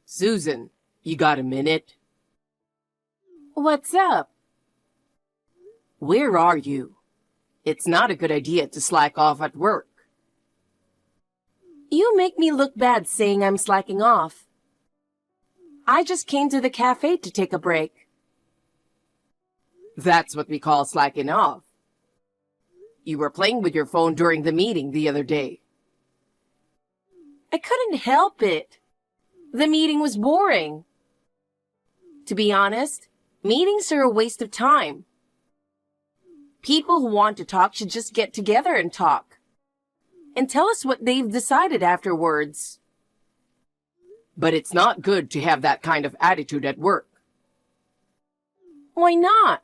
Susan, you got a minute? What's up? Where are you? It's not a good idea to slack off at work. You make me look bad saying I'm slacking off. I just came to the cafe to take a break. That's what we call slacking off. You were playing with your phone during the meeting the other day. I couldn't help it. The meeting was boring. To be honest, meetings are a waste of time. People who want to talk should just get together and talk. And tell us what they've decided afterwards. But it's not good to have that kind of attitude at work. Why not?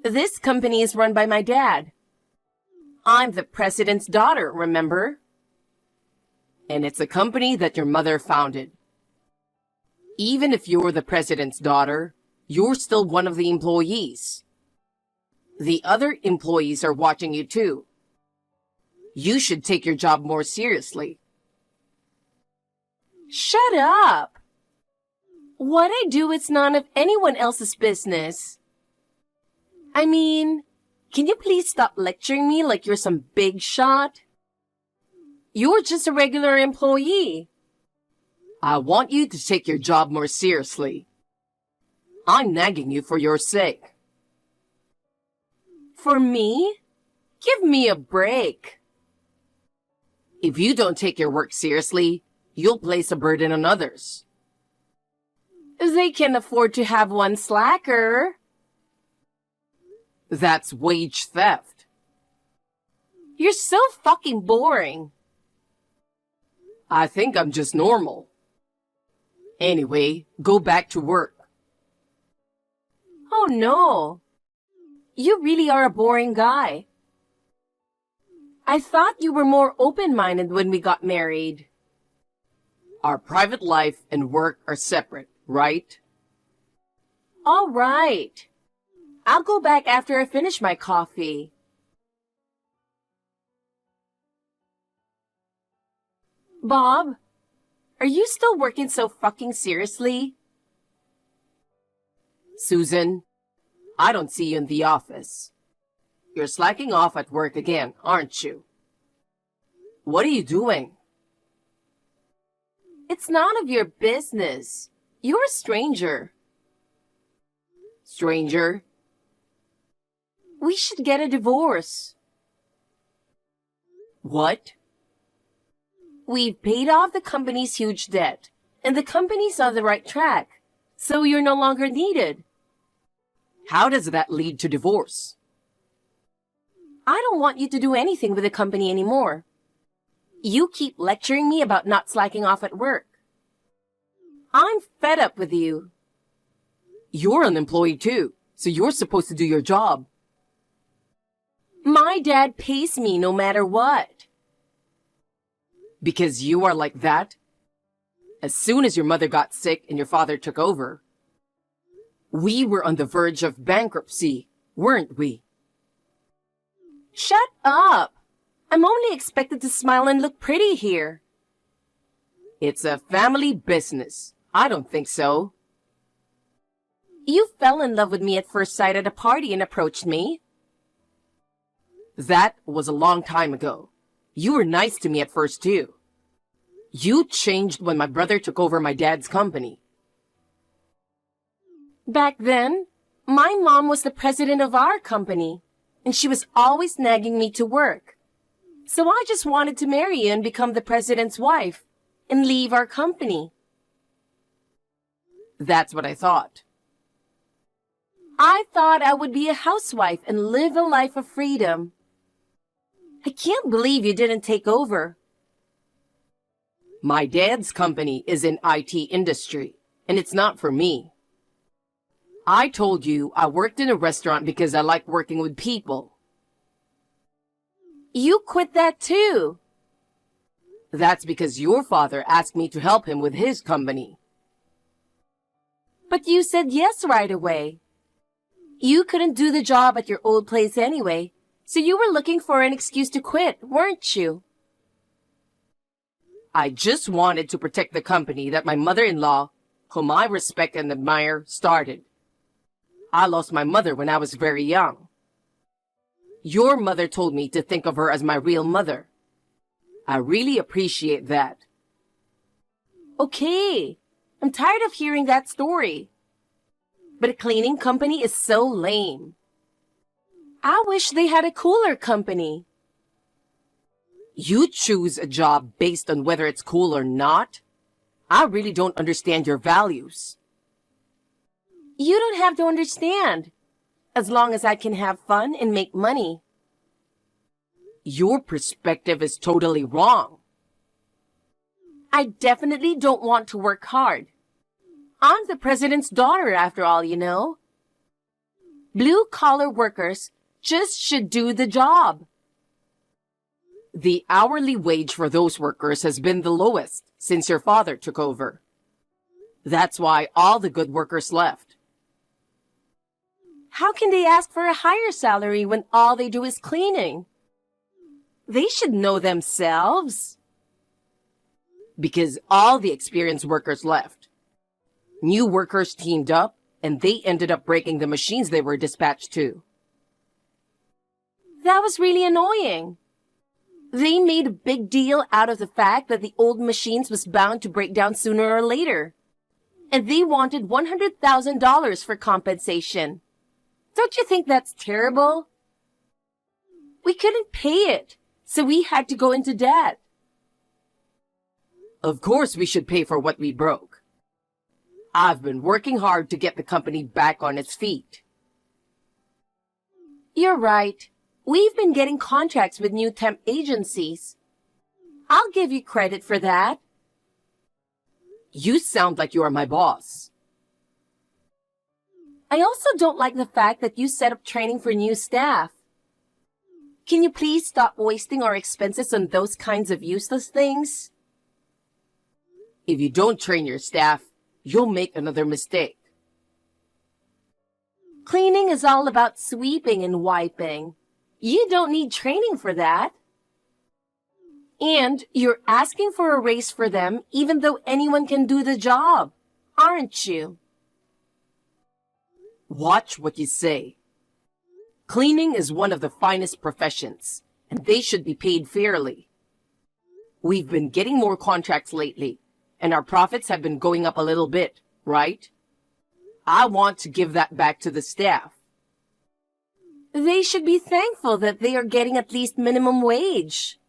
This company is run by my dad. I'm the president's daughter, remember? And it's a company that your mother founded. Even if you're the president's daughter, you're still one of the employees. The other employees are watching you too. You should take your job more seriously. Shut up! What I do is none of anyone else's business. I mean, can you please stop lecturing me like you're some big shot? You're just a regular employee. I want you to take your job more seriously. I'm nagging you for your sake. For me? Give me a break. If you don't take your work seriously, you'll place a burden on others. They can afford to have one slacker. That's wage theft. You're so fucking boring. I think I'm just normal. Anyway, go back to work. Oh no. You really are a boring guy. I thought you were more open-minded when we got married. Our private life and work are separate, right? All right. I'll go back after I finish my coffee. Bob, are you still working so fucking seriously? Susan, I don't see you in the office. You're slacking off at work again, aren't you? What are you doing? It's none of your business. You're a stranger. Stranger? We should get a divorce. What? We've paid off the company's huge debt, and the company's on the right track, so you're no longer needed. How does that lead to divorce? I don't want you to do anything with the company anymore. You keep lecturing me about not slacking off at work. I'm fed up with you. You're an employee too, so you're supposed to do your job. My dad pays me no matter what. Because you are like that? As soon as your mother got sick and your father took over, we were on the verge of bankruptcy, weren't we? Shut up! I'm only expected to smile and look pretty here. It's a family business. I don't think so. You fell in love with me at first sight at a party and approached me. That was a long time ago. You were nice to me at first too. You changed when my brother took over my dad's company. Back then, my mom was the president of our company, and she was always nagging me to work. So I just wanted to marry you and become the president's wife and leave our company. That's what I thought. I thought I would be a housewife and live a life of freedom. I can't believe you didn't take over. My dad's company is in IT industry, and it's not for me. I told you I worked in a restaurant because I like working with people. You quit that too. That's because your father asked me to help him with his company. But you said yes right away. You couldn't do the job at your old place anyway, so you were looking for an excuse to quit, weren't you? I just wanted to protect the company that my mother-in-law, whom I respect and admire, started. I lost my mother when I was very young. Your mother told me to think of her as my real mother. I really appreciate that. Okay, I'm tired of hearing that story. But a cleaning company is so lame. I wish they had a cooler company. You choose a job based on whether it's cool or not? I really don't understand your values. You don't have to understand, as long as I can have fun and make money. Your perspective is totally wrong. I definitely don't want to work hard. I'm the president's daughter, after all, you know. Blue-collar workers just should do the job. The hourly wage for those workers has been the lowest since your father took over. That's why all the good workers left. How can they ask for a higher salary when all they do is cleaning? They should know themselves. Because all the experienced workers left. New workers teamed up, and they ended up breaking the machines they were dispatched to. That was really annoying. They made a big deal out of the fact that the old machines was bound to break down sooner or later. And they wanted $100,000 for compensation. Don't you think that's terrible? We couldn't pay it, so we had to go into debt. Of course we should pay for what we broke. I've been working hard to get the company back on its feet. You're right. We've been getting contracts with new temp agencies. I'll give you credit for that. You sound like you are my boss. I also don't like the fact that you set up training for new staff. Can you please stop wasting our expenses on those kinds of useless things? If you don't train your staff, you'll make another mistake. Cleaning is all about sweeping and wiping. You don't need training for that. And you're asking for a raise for them even though anyone can do the job, aren't you? Watch what you say. Cleaning is one of the finest professions, and they should be paid fairly. We've been getting more contracts lately, and our profits have been going up a little bit, right? I want to give that back to the staff. They should be thankful that they are getting at least minimum wage.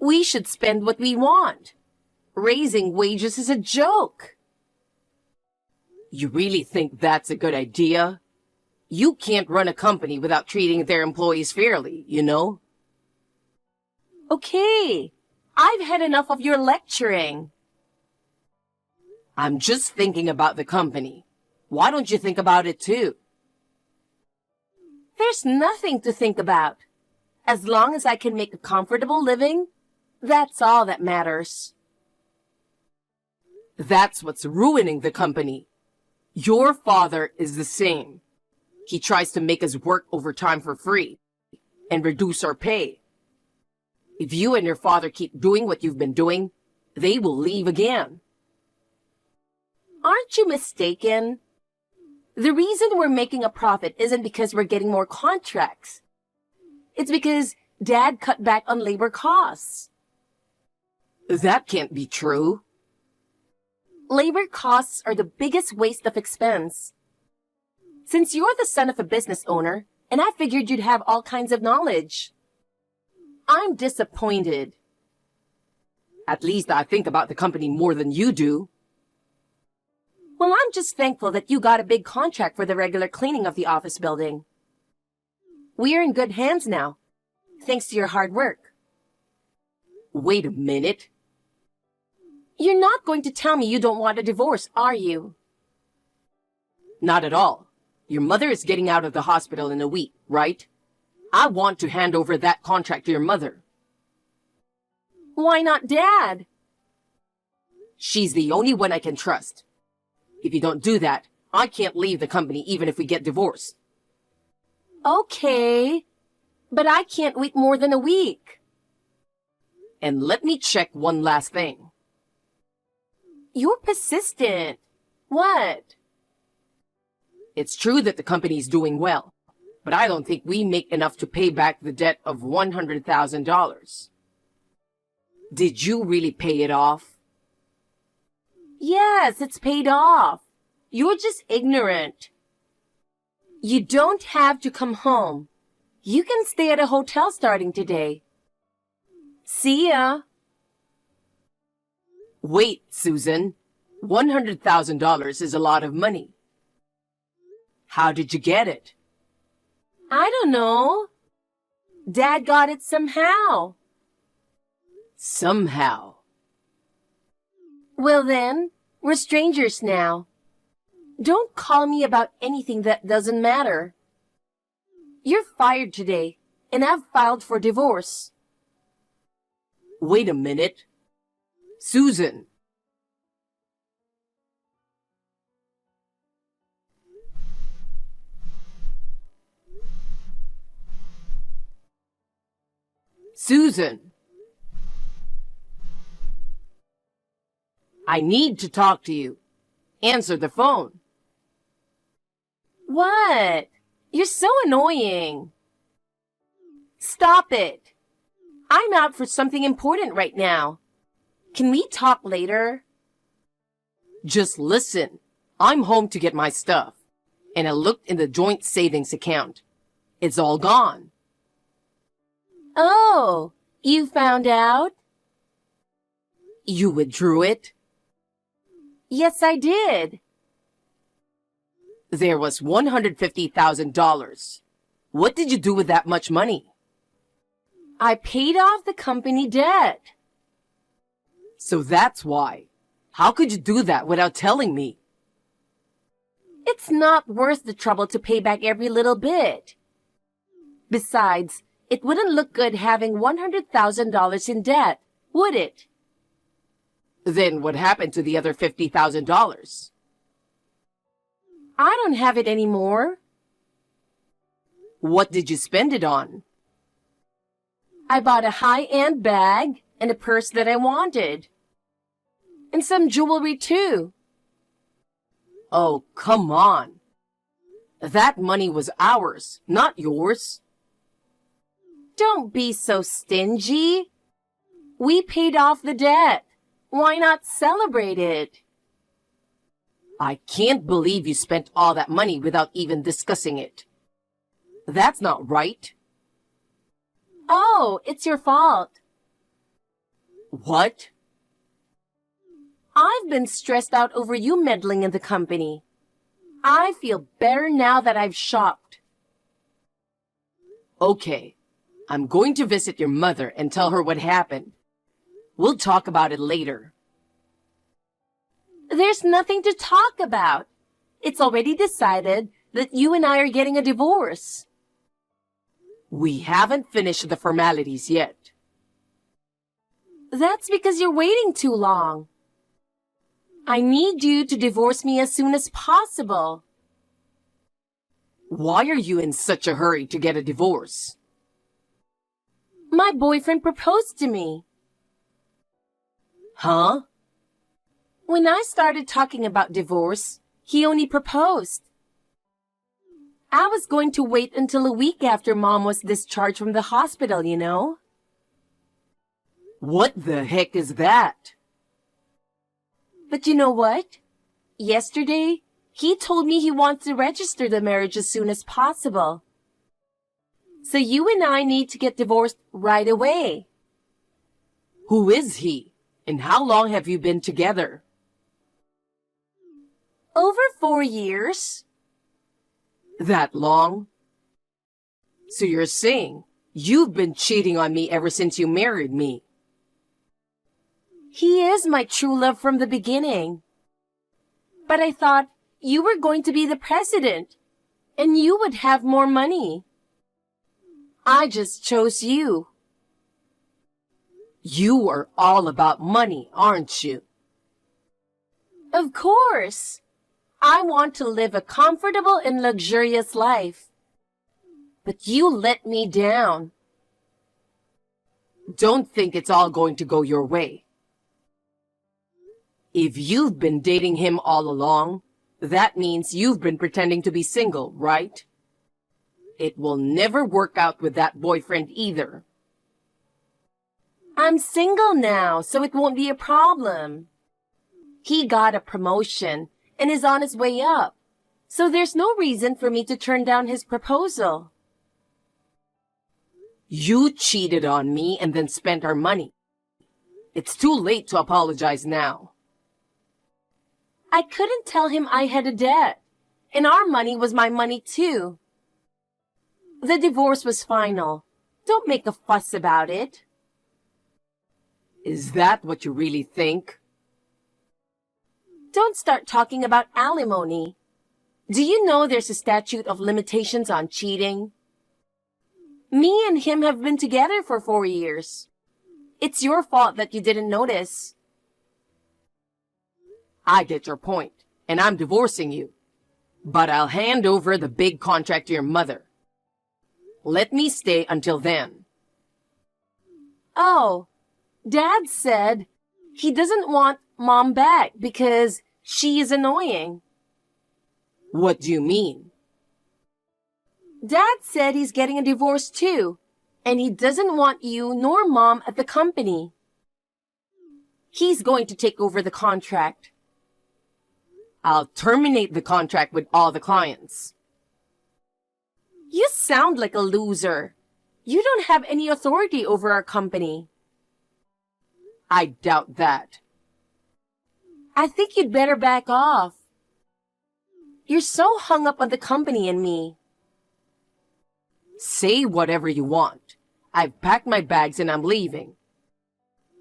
We should spend what we want. Raising wages is a joke. You really think that's a good idea? You can't run a company without treating their employees fairly, you know? Okay, I've had enough of your lecturing. I'm just thinking about the company. Why don't you think about it too? There's nothing to think about. As long as I can make a comfortable living, that's all that matters. That's what's ruining the company. Your father is the same. He tries to make us work overtime for free and reduce our pay. If you and your father keep doing what you've been doing, they will leave again. Aren't you mistaken? The reason we're making a profit isn't because we're getting more contracts. It's because Dad cut back on labor costs. That can't be true. Labor costs are the biggest waste of expense. Since you're the son of a business owner, and I figured you'd have all kinds of knowledge. I'm disappointed. At least I think about the company more than you do. Well, I'm just thankful that you got a big contract for the regular cleaning of the office building. We're in good hands now, thanks to your hard work. Wait a minute. You're not going to tell me you don't want a divorce, are you? Not at all. Your mother is getting out of the hospital in a week, right? I want to hand over that contract to your mother. Why not Dad? She's the only one I can trust. If you don't do that, I can't leave the company even if we get divorced. Okay, but I can't wait more than a week. And let me check one last thing. You're persistent. What? It's true that the company's doing well, but I don't think we make enough to pay back the debt of $100,000. Did you really pay it off? Yes, it's paid off. You're just ignorant. You don't have to come home. You can stay at a hotel starting today. See ya. Wait, Susan. $100,000 is a lot of money. How did you get it? I don't know. Dad got it somehow. Somehow. Well then, we're strangers now. Don't call me about anything that doesn't matter. You're fired today, and I've filed for divorce. Wait a minute. Susan. Susan. I need to talk to you. Answer the phone. What? You're so annoying. Stop it. I'm out for something important right now. Can we talk later? Just listen. I'm home to get my stuff, and I looked in the joint savings account. It's all gone. Oh, you found out? You withdrew it? Yes, I did. There was $150,000. What did you do with that much money? I paid off the company debt. So that's why. How could you do that without telling me? It's not worth the trouble to pay back every little bit. Besides, it wouldn't look good having $100,000 in debt, would it? Then what happened to the other $50,000? I don't have it anymore. What did you spend it on? I bought a high-end bag and a purse that I wanted. And some jewelry too. Oh, come on. That money was ours, not yours. Don't be so stingy. We paid off the debt. Why not celebrate it? I can't believe you spent all that money without even discussing it. That's not right. Oh, it's your fault. What? I've been stressed out over you meddling in the company. I feel better now that I've shopped. Okay, I'm going to visit your mother and tell her what happened. We'll talk about it later. There's nothing to talk about. It's already decided that you and I are getting a divorce. We haven't finished the formalities yet. That's because you're waiting too long. I need you to divorce me as soon as possible. Why are you in such a hurry to get a divorce? My boyfriend proposed to me. Huh? When I started talking about divorce, he only proposed. I was going to wait until a week after Mom was discharged from the hospital, you know? What the heck is that? But you know what? Yesterday, he told me he wants to register the marriage as soon as possible. So you and I need to get divorced right away. Who is he? And how long have you been together? Over 4 years. That long? So you're saying you've been cheating on me ever since you married me? He is my true love from the beginning. But I thought you were going to be the president, and you would have more money. I just chose you. You are all about money, aren't you? Of course. I want to live a comfortable and luxurious life. But you let me down. Don't think it's all going to go your way. If you've been dating him all along, that means you've been pretending to be single, right? It will never work out with that boyfriend either. I'm single now, so it won't be a problem. He got a promotion and is on his way up, so there's no reason for me to turn down his proposal. You cheated on me and then spent our money. It's too late to apologize now. I couldn't tell him I had a debt, and our money was my money too. The divorce was final. Don't make a fuss about it. Is that what you really think? Don't start talking about alimony. Do you know there's a statute of limitations on cheating? Me and him have been together for 4 years. It's your fault that you didn't notice. I get your point, and I'm divorcing you. But I'll hand over the big contract to your mother. Let me stay until then. Oh, Dad said he doesn't want Mom back because she is annoying. What do you mean? Dad said he's getting a divorce too, and he doesn't want you nor Mom at the company. He's going to take over the contract. I'll terminate the contract with all the clients. You sound like a loser. You don't have any authority over our company. I doubt that. I think you'd better back off. You're so hung up on the company and me. Say whatever you want. I've packed my bags and I'm leaving.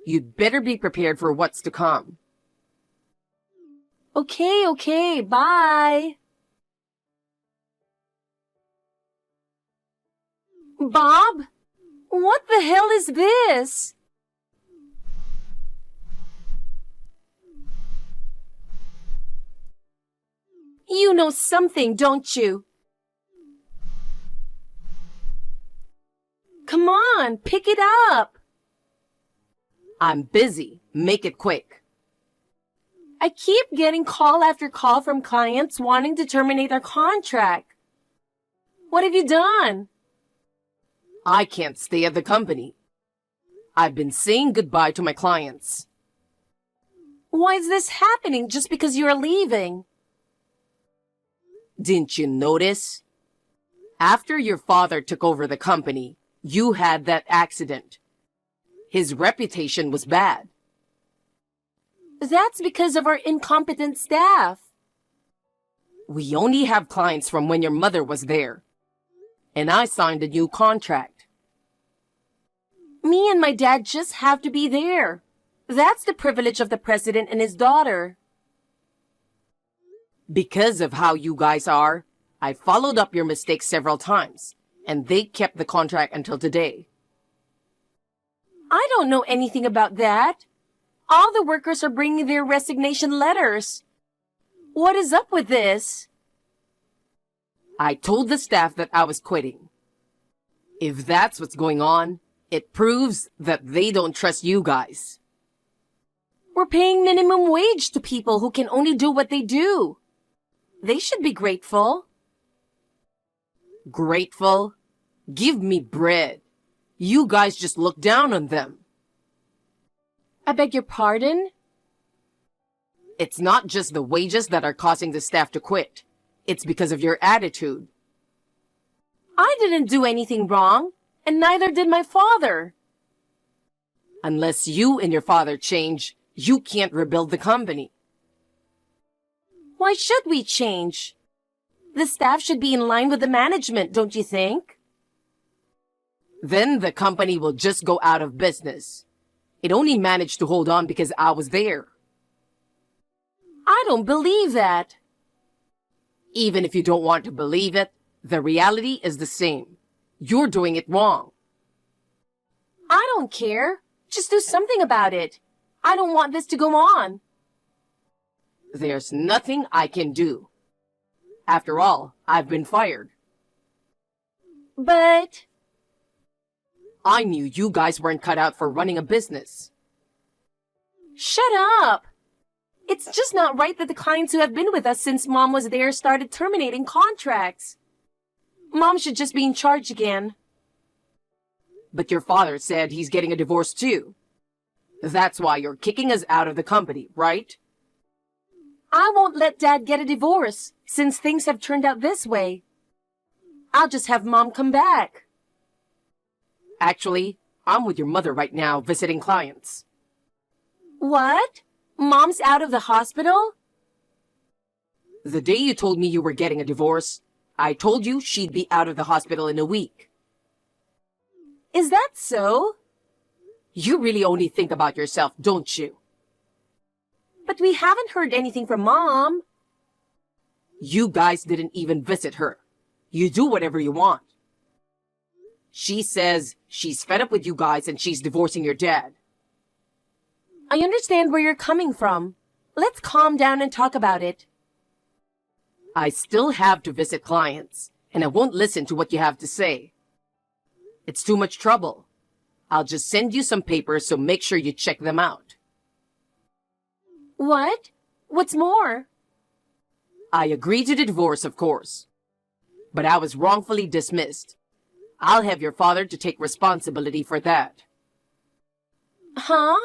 You'd better be prepared for what's to come. Okay, bye. Bob, what the hell is this? You know something, don't you? Come on, pick it up. I'm busy. Make it quick. I keep getting call after call from clients wanting to terminate our contract. What have you done? I can't stay at the company. I've been saying goodbye to my clients. Why is this happening just because you're leaving? Didn't you notice? After your father took over the company, you had that accident. His reputation was bad. That's because of our incompetent staff. We only have clients from when your mother was there. And I signed a new contract. Me and my dad just have to be there. That's the privilege of the president and his daughter. Because of how you guys are, I followed up your mistakes several times, and they kept the contract until today. I don't know anything about that. All the workers are bringing their resignation letters. What is up with this? I told the staff that I was quitting. If that's what's going on, it proves that they don't trust you guys. We're paying minimum wage to people who can only do what they do. They should be grateful. Grateful? Give me bread. You guys just look down on them. I beg your pardon? It's not just the wages that are causing the staff to quit. It's because of your attitude. I didn't do anything wrong, and neither did my father. Unless you and your father change, you can't rebuild the company. Why should we change? The staff should be in line with the management, don't you think? Then the company will just go out of business. It only managed to hold on because I was there. I don't believe that. Even if you don't want to believe it, the reality is the same. You're doing it wrong. I don't care. Just do something about it. I don't want this to go on. There's nothing I can do. After all, I've been fired. But I knew you guys weren't cut out for running a business. Shut up! It's just not right that the clients who have been with us since Mom was there started terminating contracts. Mom should just be in charge again. But your father said he's getting a divorce too. That's why you're kicking us out of the company, right? I won't let Dad get a divorce, since things have turned out this way. I'll just have Mom come back. Actually, I'm with your mother right now visiting clients. What? Mom's out of the hospital? The day you told me you were getting a divorce, I told you she'd be out of the hospital in a week. Is that so? You really only think about yourself, don't you? But we haven't heard anything from Mom. You guys didn't even visit her. You do whatever you want. She says she's fed up with you guys and she's divorcing your dad. I understand where you're coming from. Let's calm down and talk about it. I still have to visit clients, and I won't listen to what you have to say. It's too much trouble. I'll just send you some papers, so make sure you check them out. What? What's more? I agreed to the divorce, of course. But I was wrongfully dismissed. I'll have your father to take responsibility for that. Huh?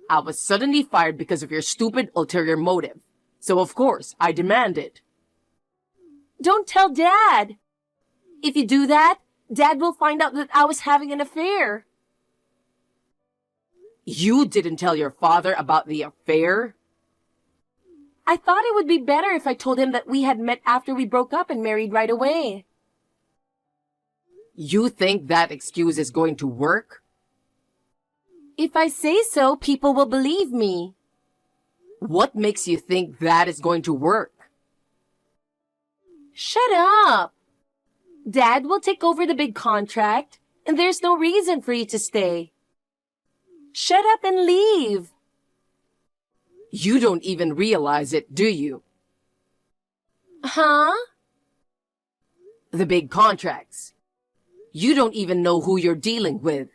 I was suddenly fired because of your stupid ulterior motive. So of course, I demand it. Don't tell Dad. If you do that, Dad will find out that I was having an affair. You didn't tell your father about the affair? I thought it would be better if I told him that we had met after we broke up and married right away. You think that excuse is going to work? If I say so, people will believe me. What makes you think that is going to work? Shut up! Dad will take over the big contract, and there's no reason for you to stay. Shut up and leave! You don't even realize it, do you? Huh? The big contracts. You don't even know who you're dealing with.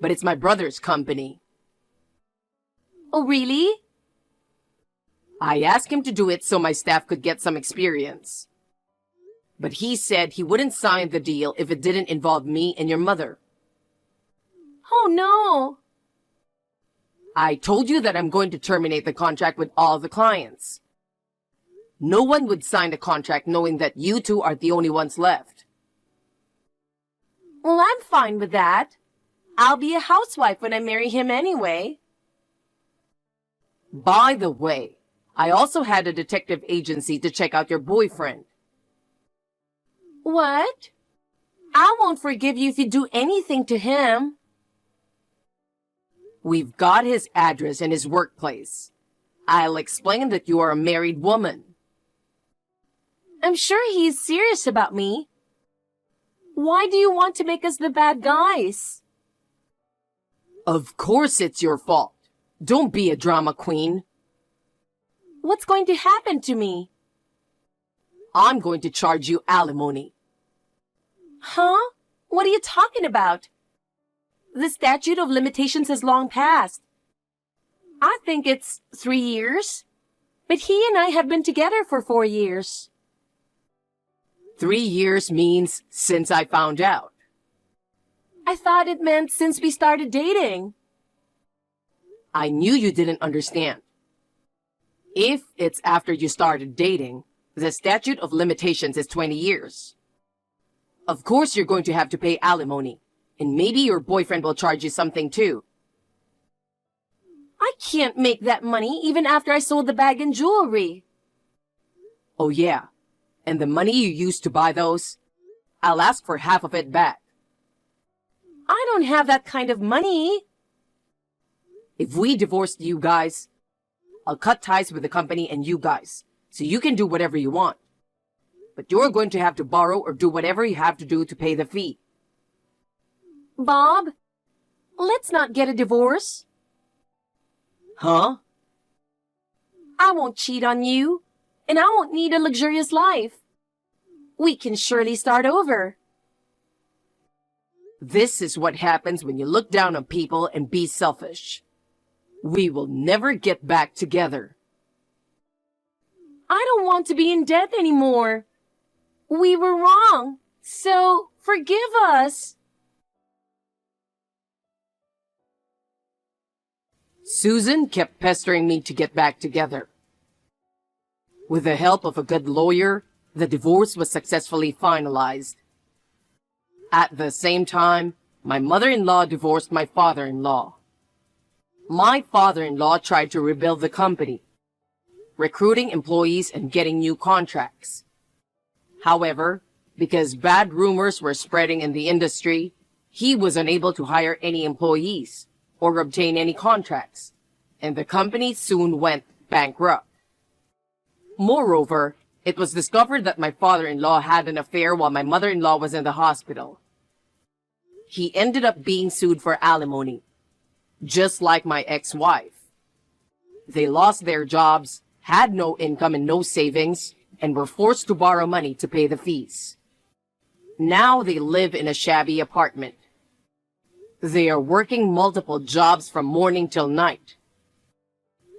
But it's my brother's company. Oh, really? I asked him to do it so my staff could get some experience. But he said he wouldn't sign the deal if it didn't involve me and your mother. Oh, no. I told you that I'm going to terminate the contract with all the clients. No one would sign the contract knowing that you two are the only ones left. Well, I'm fine with that. I'll be a housewife when I marry him anyway. By the way, I also had a detective agency to check out your boyfriend. What? I won't forgive you if you do anything to him. We've got his address and his workplace. I'll explain that you are a married woman. I'm sure he's serious about me. Why do you want to make us the bad guys? Of course it's your fault. Don't be a drama queen. What's going to happen to me? I'm going to charge you alimony. Huh? What are you talking about? The statute of limitations has long passed. I think it's 3 years. But he and I have been together for 4 years. 3 years means since I found out. I thought it meant since we started dating. I knew you didn't understand. If it's after you started dating, the statute of limitations is 20 years. Of course you're going to have to pay alimony, and maybe your boyfriend will charge you something too. I can't make that money even after I sold the bag and jewelry. Oh yeah, and the money you used to buy those, I'll ask for half of it back. I don't have that kind of money. If we divorced you guys, I'll cut ties with the company and you guys, so you can do whatever you want. But you're going to have to borrow or do whatever you have to do to pay the fee. Bob, let's not get a divorce. Huh? I won't cheat on you, and I won't need a luxurious life. We can surely start over. This is what happens when you look down on people and be selfish. We will never get back together. I don't want to be in debt anymore. We were wrong, so forgive us. Susan kept pestering me to get back together. With the help of a good lawyer, the divorce was successfully finalized. At the same time, my mother-in-law divorced my father-in-law. My father-in-law tried to rebuild the company, recruiting employees and getting new contracts. However, because bad rumors were spreading in the industry, he was unable to hire any employees or obtain any contracts, and the company soon went bankrupt. Moreover, it was discovered that my father-in-law had an affair while my mother-in-law was in the hospital. He ended up being sued for alimony, just like my ex-wife. They lost their jobs, had no income and no savings, and were forced to borrow money to pay the fees. Now they live in a shabby apartment. They are working multiple jobs from morning till night.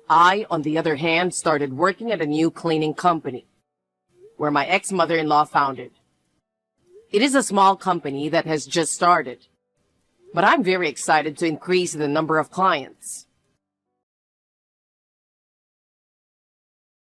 I, on the other hand, started working at a new cleaning company, where my ex-mother-in-law founded. It is a small company that has just started, but I'm very excited to increase the number of clients.